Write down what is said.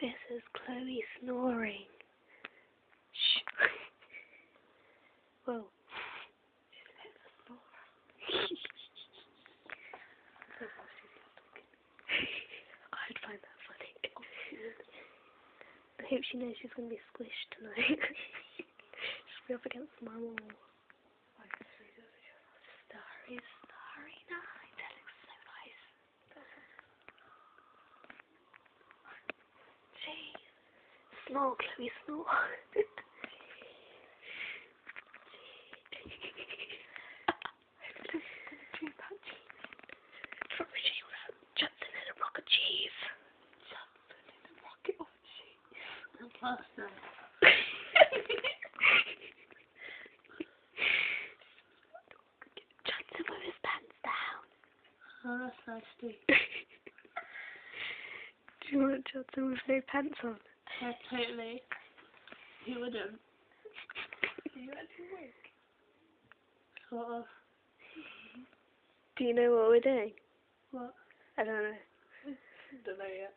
This is Chloe snoring. Shh. Whoa. She's a bit of a snorer. I'd find that funny. I hope she knows she's going to be squished tonight. She'll be up against my wall. Starry, starry night. That looks so nice. Jeez. Snore, Chloe, snore. Judson in a rock of cheese. Judson in a rocket of cheese. Pasta. Judson with his pants down. Oh, that's nasty. Do you want Judson with no pants on? Yeah, totally. He wouldn't. You actually would. Sort of. Do you know what we're doing? What? I don't know. Don't know yet.